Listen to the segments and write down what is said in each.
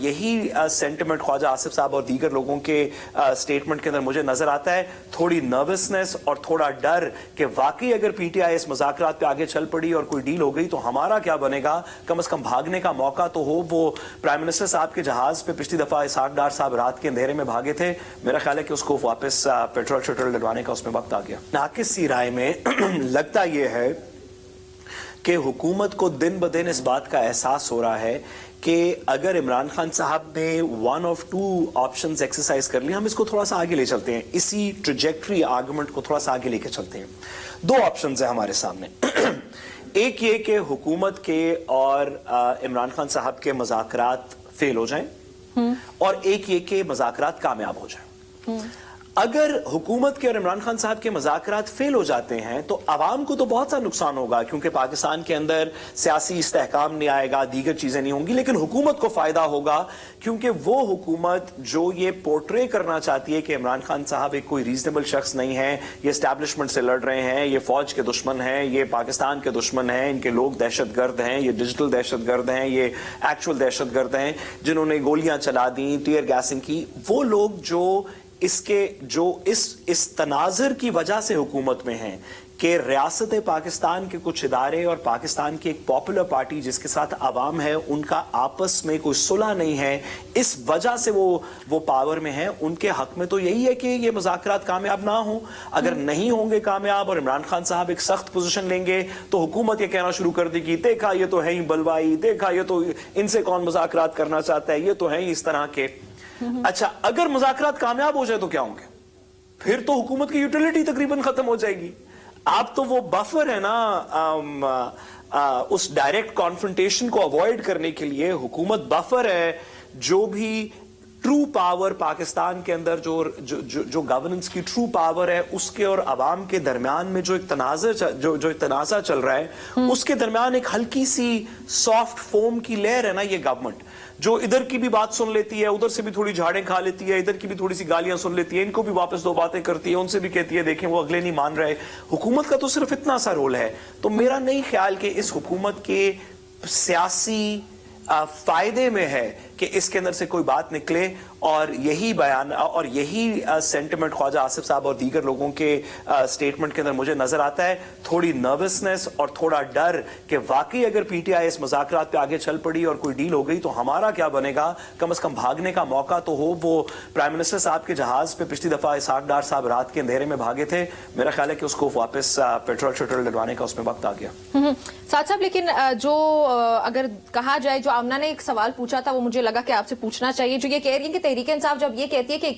यही सेंटिमेंट ख्वाजा आसिफ साहब और दीगर लोगों के स्टेटमेंट के अंदर मुझे नजर आता है, थोड़ी नर्वसनेस और थोड़ा डर कि वाकई अगर पीटीआई इस मुज़ाकरात पे आगे चल पड़ी और कोई डील हो गई तो हमारा क्या बनेगा, कम से कम भागने का मौका तो हो। वो प्राइम मिनिस्टर साहब के जहाज पे पिछली दफा इसहाक डार साहब रात के अंधेरे में भागे थे, मेरा ख्याल है कि उसको वापस पेट्रोल शेट्रोल डलवाने का उसमें वक्त आ गया। नाकिस सी राय में लगता यह है कि हुकूमत को दिन ब दिन इस बात का एहसास हो रहा है कि अगर इमरान खान साहब ने one of two options exercise कर लिया, हम इसको थोड़ा सा आगे ले चलते हैं, इसी ट्रेजेक्टरी आर्गुमेंट को थोड़ा सा आगे लेके चलते हैं। दो ऑप्शंस हैं हमारे सामने। एक ये कि हुकूमत के और इमरान खान साहब के मुज़ाकरात फेल हो जाएं, और एक ये कि मुज़ाकरात कामयाब हो जाएं। अगर हुकूमत के और इमरान खान साहब के मुज़ाकरात फेल हो जाते हैं तो आवाम को तो बहुत सा नुकसान होगा, क्योंकि पाकिस्तान के अंदर सियासी इस्तेहकाम नहीं आएगा, दीगर चीजें नहीं होंगी, लेकिन हुकूमत को फायदा होगा, क्योंकि वो हुकूमत जो ये पोर्ट्रे करना चाहती है कि इमरान खान साहब एक कोई रीजनेबल शख्स नहीं है, ये एस्टैब्लिशमेंट से लड़ रहे हैं, ये फौज के दुश्मन हैं, ये पाकिस्तान के दुश्मन हैं, इनके लोग दहशतगर्द हैं, ये डिजिटल दहशतगर्द हैं, ये एक्चुअल दहशतगर्द हैं जिन्होंने गोलियां चला दी, टीयर गैसिंग की, वो लोग जो इस तनाज़ुर की वजह से हुकूमत में हैं कि रियासत पाकिस्तान के कुछ इदारे और पाकिस्तान की एक पॉपुलर पार्टी जिसके साथ आवाम है, उनका आपस में कोई सुलह नहीं है, इस वजह से वो पावर में है। उनके हक में तो यही है कि ये मुज़ाकरात कामयाब ना हो। अगर नहीं होंगे कामयाब और इमरान खान साहब एक सख्त पोजीशन लेंगे तो हुकूमत ये कहना शुरू कर देगी, देखा ये तो है ही बलवाई, देखा ये तो इनसे कौन मुज़ाकरात करना चाहता है, ये तो है ही इस तरह के। अच्छा, अगर मुज़ाकरात कामयाब हो जाए तो क्या होंगे? फिर तो हुकूमत की यूटिलिटी तकरीबन खत्म हो जाएगी। आप तो वो बफर है ना, उस डायरेक्ट कॉन्फ्रंटेशन को अवॉइड करने के लिए हुकूमत बफर है। जो भी ट्रू पावर पाकिस्तान के अंदर जो गवर्नेंस की ट्रू पावर है, उसके और अवाम के दरमियान में जो एक तनाज़ा चल रहा है, उसके दरमियान एक हल्की सी सॉफ्ट फोम की लेयर है ना, ये गवर्नमेंट जो इधर की भी बात सुन लेती है, उधर से भी थोड़ी झाड़ें खा लेती है, इधर की भी थोड़ी सी गालियां सुन लेती है, इनको भी वापस दो बातें करती है, उनसे भी कहती है देखें वो अगले नहीं मान रहे। हुकूमत का तो सिर्फ इतना सा रोल है। तो मेरा नहीं ख्याल कि इस हुकूमत के सियासी फायदे में है कि इसके अंदर से कोई बात निकले, और यही बयान और यही सेंटिमेंट ख्वाजा आसिफ साहब और दीगर लोगों के स्टेटमेंट के अंदर मुझे नजर आता है, थोड़ी नर्वसनेस और थोड़ा डर कि वाकई अगर पीटीआई इस मुज़ाकरात पे आगे चल पड़ी और कोई डील हो गई तो हमारा क्या बनेगा, कम से कम भागने का मौका तो हो। वो प्राइम मिनिस्टर साहब के जहाज पे पिछली दफा इसहाक डार साहब रात के अंधेरे में भागे थे, मेरा ख्याल है कि उसको वापस पेट्रोल शेट्रोल डलवाने का उसमें वक्त आ गया। साथ साहब, लेकिन जो अगर कहा जाए, जो आमना ने एक सवाल पूछा था वो मुझे लगा कि आपसे पूछना चाहिए, जो ये कह रही है कि तहरीक इंसाफ जब ये कहती है कि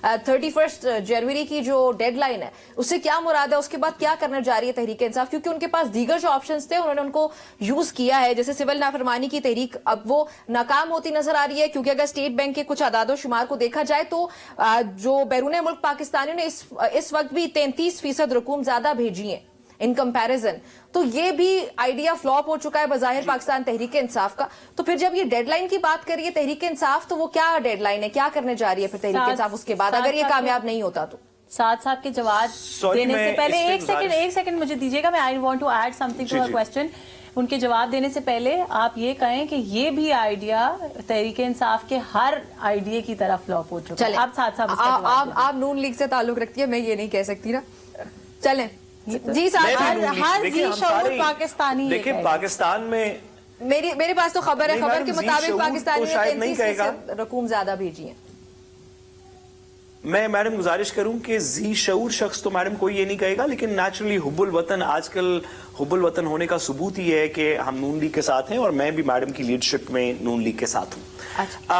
31 जनवरी की जो डेडलाइन है उससे क्या मुराद है, उसके बाद क्या करने जा रही है तहरीक इंसाफ, क्योंकि उनके पास दीगर जो ऑप्शंस थे उन्होंने उनको यूज किया है। जैसे सिविल नाफरमानी की तहरीक अब वो नाकाम होती नजर आ रही है, क्योंकि अगर स्टेट बैंक के कुछ आदादो शुमार को देखा जाए तो जो बैरून मुल्क पाकिस्तानियों ने इस वक्त भी 33% रकूम ज्यादा भेजी है इन कंपैरिजन। तो ये भी आइडिया फ्लॉप हो चुका है बज़ाहिर पाकिस्तान तहरीक इंसाफ का। तो फिर जब ये डेडलाइन की बात करिए तहरीक इंसाफ, तो वो क्या डेडलाइन है, क्या करने जा रही है फिर तहरीक इंसाफ उसके बाद अगर ये कामयाब नहीं होता तो? साथ साहब के जवाब देने से पहले एक सेकंड मुझे दीजिएगा, मैं I want to add something to her question. उनके जवाब देने से पहले आप ये कहें कि ये भी आइडिया तहरीक इंसाफ के हर आइडिया की तरफ फ्लॉप हो चुका है। आप नून लीग से ताल्लुक रखती है, मैं ये नहीं कह सकती ना। चलें जी साहब, हर जी पाकिस्तानी देखिए पाकिस्तान में मेरे पास तो खबर है, खबर के मुताबिक पाकिस्तानी ने 33% रकूम ज्यादा भेजी है। मैं मैडम गुजारिश करूं कि जी शऊर शख्स तो मैडम कोई ये नहीं कहेगा, लेकिन नेचुरली हुब्बुल वतन, आजकल हुब्बुल वतन होने का सबूत ही है कि हम नून लीग के साथ हैं और मैं भी मैडम की लीडरशिप में नून लीग के साथ हूं।